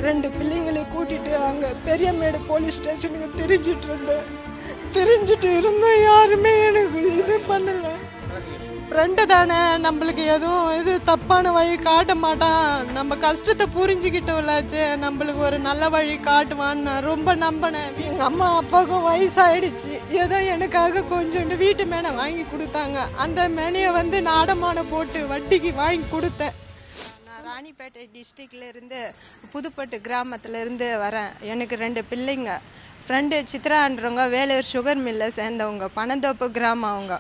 2 பிள்ளைங்களை கூட்டிட்டு அங்கே பெரியமேடு போலீஸ் ஸ்டேஷனுக்கு தெரிஞ்சிட்டு இருந்தோம். யாருமே எனக்கு இது பண்ணலை. ஃப்ரெண்டு தானே, நம்மளுக்கு எதுவும் இது தப்பான வழி காட்ட மாட்டான், நம்ம கஷ்டத்தை புரிஞ்சுக்கிட்டோம்லாச்சு, நம்மளுக்கு ஒரு நல்ல வழி காட்டுவான்னு நான் ரொம்ப நம்பினேன். எங்கள் அம்மா அப்பாவுக்கும் வயசாயிடுச்சு. ஏதோ எனக்காக கொஞ்சோண்டு வீட்டு மேனை வாங்கி கொடுத்தாங்க. அந்த மேனையை வந்து நான் அடமானம் போட்டு வட்டிக்கு வாங்கி கொடுத்தேன். நான் ராணிப்பேட்டை டிஸ்ட்ரிக்ட்ல இருந்து புதுப்பட்டு கிராமத்துல இருந்து வரேன். எனக்கு 2 பிள்ளைங்க. ஃப்ரெண்டு சித்ரான்றவங்க வேலூர் சுகர் மில்லை சேர்ந்தவங்க, பனந்தோப்பு கிராமம்.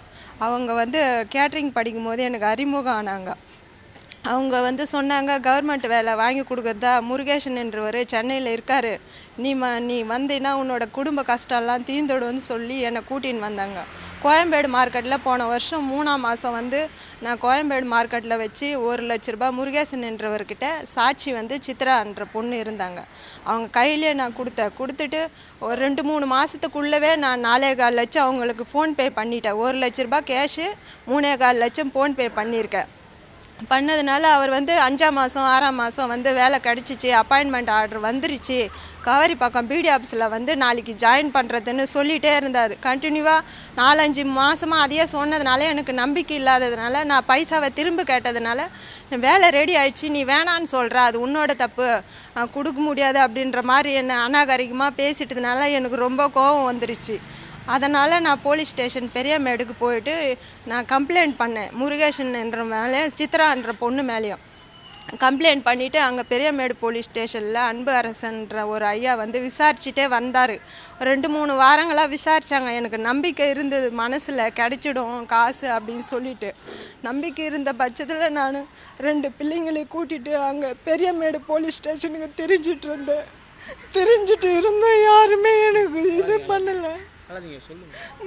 அவங்க வந்து கேட்ரிங் படிக்கும் போது எனக்கு அறிமுகம் ஆனாங்க. அவங்க வந்து சொன்னாங்க, கவர்மெண்ட் வேலை வாங்கி கொடுக்குறதா முருகேசன் என்றவர் சென்னையில் இருக்கார், நீ வந்தீங்கன்னா உன்னோட குடும்ப கஷ்டம்லாம் தீர்ந்துடும்னு சொல்லி என்னை கூட்டின்னு வந்தாங்க. கோயம்பேடு மார்க்கெட்டில் போன வருஷம் 3ஆம் மாதம் வந்து நான் கோயம்பேடு மார்க்கெட்டில் வச்சு 1 லட்ச ரூபாய் முருகேசன் என்றவர்கிட்ட சாட்சி வந்து சித்ரான்ற பொண்ணு இருந்தாங்க, அவங்க கையிலே நான் கொடுத்துட்டு ஒரு 2-3 மாதத்துக்குள்ளவே நான் 4,4 லட்சம் அவங்களுக்கு ஃபோன்பே பண்ணிட்டேன். 1 லட்ச ரூபாய் கேஷு, 3,4 லட்சம் ஃபோன்பே பண்ணியிருக்கேன். பண்ணதுனால அவர் வந்து 5ஆம் மாதம் 6ஆம் மாதம் வந்து வேலை கிடச்சிச்சு, அப்பாயின்மெண்ட் ஆர்டர் வந்துருச்சு, கவரி பக்கம் பிடி ஆஃபீஸில் வந்து நாளைக்கு ஜாயின் பண்ணுறதுன்னு சொல்லிகிட்டே இருந்தார். கண்டினியூவாக 4-5 மாதமாக அதையே சொன்னதுனால எனக்கு நம்பிக்கை இல்லாததுனால நான் பைசாவை திரும்ப கேட்டதுனால, வேலை ரெடி ஆயிடுச்சு, நீ வேணான்னு சொல்கிற, அது உன்னோட தப்பு, கொடுக்க முடியாது அப்படின்ற மாதிரி என்னை அநாகரிகமாக பேசிட்டதுனால எனக்கு ரொம்ப கோபம் வந்துருச்சு. அதனால் நான் போலீஸ் ஸ்டேஷன் பெரியமேடுக்கு போயிட்டு நான் கம்ப்ளைண்ட் பண்ணேன். முருகேசன் என்ற மேலே சித்ரான்ற பொண்ணு மேலேயும் கம்ப்ளைண்ட் பண்ணிவிட்டு அங்கே பெரியமேடு போலீஸ் ஸ்டேஷனில் அன்பு அரசன்ற ஒரு ஐயா வந்து விசாரிச்சுட்டே வந்தார். 2-3 வாரங்களாக விசாரித்தாங்க. எனக்கு நம்பிக்கை இருந்தது மனசில், கிடைச்சிடும் காசு அப்படின்னு சொல்லிட்டு நம்பிக்கை இருந்த பட்சத்தில் நான் 2 பிள்ளைங்களை கூட்டிகிட்டு அங்கே பெரியமேடு போலீஸ் ஸ்டேஷனுக்கு தெரிஞ்சிட்டு இருந்தோம். யாருமே எனக்கு இது பண்ணலை.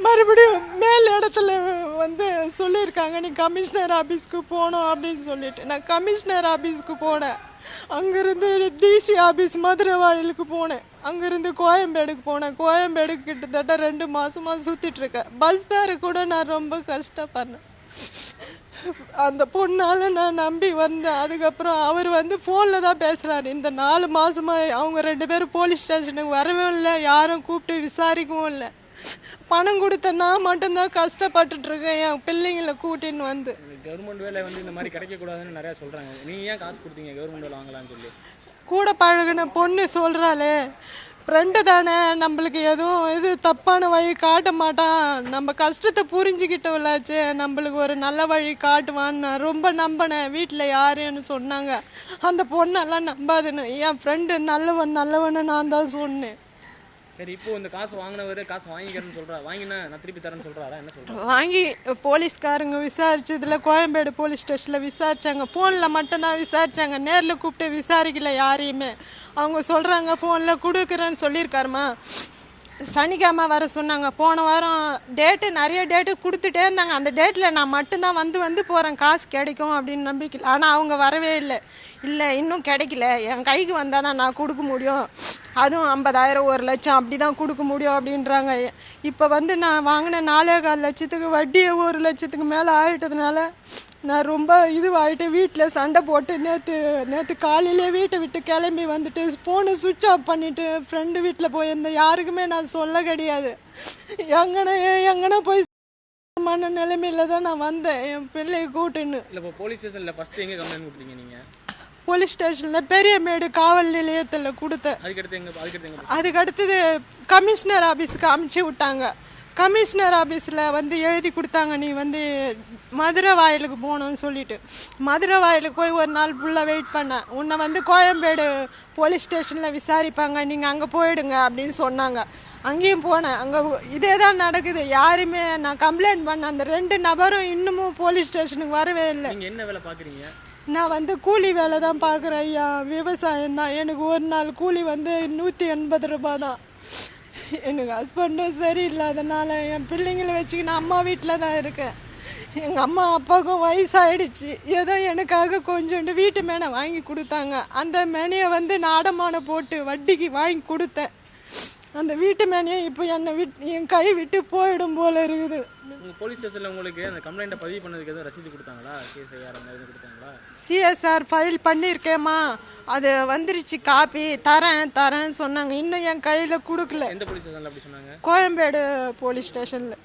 மறுபடியும் மேல் இடத்துல வந்து சொல்லியிருக்காங்க, நீ கமிஷனர் ஆஃபீஸ்க்கு போகணும் அப்படின்னு சொல்லிட்டு நான் கமிஷனர் ஆஃபீஸ்க்கு போனேன். அங்கேருந்து டிசி ஆஃபீஸ் மதுரை வாயிலுக்கு போனேன். அங்கேருந்து கோயம்பேடுக்கு போனேன். கோயம்பேடுக்கு கிட்டத்தட்ட 2 மாதமாக சுற்றிட்டுருக்கேன். பஸ் பேரு கூட நான் ரொம்ப கஷ்டப்படுறேன். அந்த பொண்ணால் நான் நம்பி வந்தேன். அதுக்கப்புறம் அவர் வந்து ஃபோனில் தான் பேசுகிறாரு. இந்த 4 மாதமாக அவங்க 2 பேரும் போலீஸ் ஸ்டேஷனுக்கு வரவும் இல்லை, யாரும் கூப்பிட்டு விசாரிக்கவும் இல்லை. பணம் கொடுத்த நான் மட்டும்தான் கஷ்டப்பட்டுருக்கேன் என் பிள்ளைங்களை கூட்டின்னு வந்து. கவர்மெண்ட் வேலை வந்து இந்த மாதிரி கிடைக்கக்கூடாதுன்னு நிறையா சொல்கிறாங்க. நீங்கள் ஏன் காசு கொடுத்தீங்க கவர்மெண்ட் வேலை வாங்கலாம்னு சொல்லி? கூட பழகின பொண்ணு சொல்கிறாளே, ஃப்ரெண்டு தானே, நம்மளுக்கு எதுவும் இது தப்பான வழி காட்ட மாட்டான், நம்ம கஷ்டத்தை புரிஞ்சுக்கிட்டோம்லாச்சு, நம்மளுக்கு ஒரு நல்ல வழி காட்டுவான்னு நான் ரொம்ப நம்பினேன். வீட்டில் யாருன்னு சொன்னாங்க, அந்த பொண்ணெல்லாம் நம்பாதுன்னு. என் ஃப்ரெண்டு நல்லவன்னு நான் தான் சொன்னேன். சரி, இப்போ இந்த காசு வாங்கினவர் காசு வாங்கிக்கிறேன்னு சொல்கிறா, வாங்கினா நான் திருப்பி தரேன்னு சொல்கிறாரா, என்ன சொல்கிறா? வாங்கி போலீஸ்காரங்க விசாரிச்சதுல கோயம்பேடு போலீஸ் ஸ்டேஷனில் விசாரித்தாங்க. ஃபோனில் மட்டும்தான் விசாரித்தாங்க, நேரில் கூப்பிட்டு விசாரிக்கல யாரையுமே. அவங்க சொல்கிறாங்க ஃபோனில் கொடுக்குறேன்னு சொல்லியிருக்காருமா, சனிக்கிழமை வர சொன்னாங்க. போன வாரம் நிறைய டேட்டு கொடுத்துட்டே இருந்தாங்க. அந்த டேட்டில் நான் மட்டும்தான் வந்து போகிறேன், காசு கிடைக்கும் அப்படின்னு நம்பிக்கை. ஆனால் அவங்க வரவே இல்லை. இன்னும் கிடைக்கல, என் கைக்கு வந்தால் தான் நான் கொடுக்க முடியும், அதுவும் 50,000 1 லட்சம் அப்படி தான் கொடுக்க முடியும் அப்படின்றாங்க. இப்போ வந்து நான் வாங்கின 4,4 லட்சத்துக்கு வட்டியை 1 லட்சத்துக்கு மேலே ஆகிட்டதுனால நான் ரொம்ப இதுவாகிட்டு வீட்டில் சண்டை போட்டு நேற்று காலையிலே வீட்டை விட்டு கிளம்பி வந்துட்டு ஃபோனை சுவிட்ச் ஆஃப் பண்ணிவிட்டு ஃப்ரெண்டு வீட்டில் போயிருந்தேன். யாருக்குமே நான் சொல்ல கிடையாது. எங்கன போய் மன நிலைமையில தான் நான் வந்தேன் என் பிள்ளையை கூட்டுன்னு. இல்லை, போலீஸ் ஸ்டேஷனில் ஃபஸ்ட்டு எங்கே கம்ப்ளைண்ட் கொடுத்தீங்க நீங்கள்? போலீஸ் ஸ்டேஷனில் பெரியமேடு காவல் நிலையத்தில் கொடுத்தேன். அதுக்கடுத்தது கமிஷனர் ஆஃபீஸுக்கு அமுச்சு விட்டாங்க. கமிஷனர் ஆஃபீஸில் வந்து எழுதி கொடுத்தாங்க, நீ வந்து மதுரை வாயிலுக்கு போகணும்னு சொல்லிட்டு. மதுரை வாயிலுக்கு போய் ஒரு நாள் ஃபுல்லாக வெயிட் பண்ணேன். உன்னை வந்து கோயம்பேடு போலீஸ் ஸ்டேஷனில் விசாரிப்பாங்க, நீங்கள் அங்கே போயிடுங்க அப்படின்னு சொன்னாங்க. அங்கேயும் போனேன். அங்கே இதே தான் நடக்குது. யாருமே நான் கம்ப்ளைண்ட் பண்ண அந்த 2 நபரும் இன்னமும் போலீஸ் ஸ்டேஷனுக்கு வரவே இல்லை. என்ன வேலை பார்க்குறீங்க? நான் வந்து கூலி வேலை தான் பார்க்குறேன் ஐயா, விவசாயம் தான். எனக்கு ஒரு நாள் கூலி வந்து 180 ரூபாய் தான். எனக்கு ஹஸ்பண்டும் சரியில்லாதனால என் பிள்ளைங்களை வச்சுக்கின்னு அம்மா வீட்டில் தான் இருக்கேன். எங்கள் அம்மா அப்பாவுக்கும் வயசாயிடுச்சு. ஏதோ எனக்காக கொஞ்சோண்டு வீட்டு மேனை வாங்கி கொடுத்தாங்க. அந்த மேனையை வந்து நான் அடமானம் போட்டு வட்டிக்கு வாங்கி கொடுத்தேன். அந்த வீட்டு மேனே இப்போ என்னை என் கை விட்டு போயிடும் போல இருக்குது. உங்கள் போலீஸ் ஸ்டேஷனில் உங்களுக்கு அந்த கம்ப்ளைண்ட்டை பதிவு பண்ணதுக்கு எதுவும் ரசீது கொடுத்தாங்களா? கேஎஸ்ஐஆர் அந்த எதுவும் கொடுத்தாங்களா? சிஎஸ்ஆர் ஃபைல் பண்ணியிருக்கேம்மா, அது வந்துருச்சு, காப்பி தரேன் சொன்னாங்க. இன்னும் என் கையில் கொடுக்கல. எந்த போலீஸ் ஸ்டேஷனில் அப்படி சொன்னாங்க? கோயம்பேடு போலீஸ் ஸ்டேஷனில்.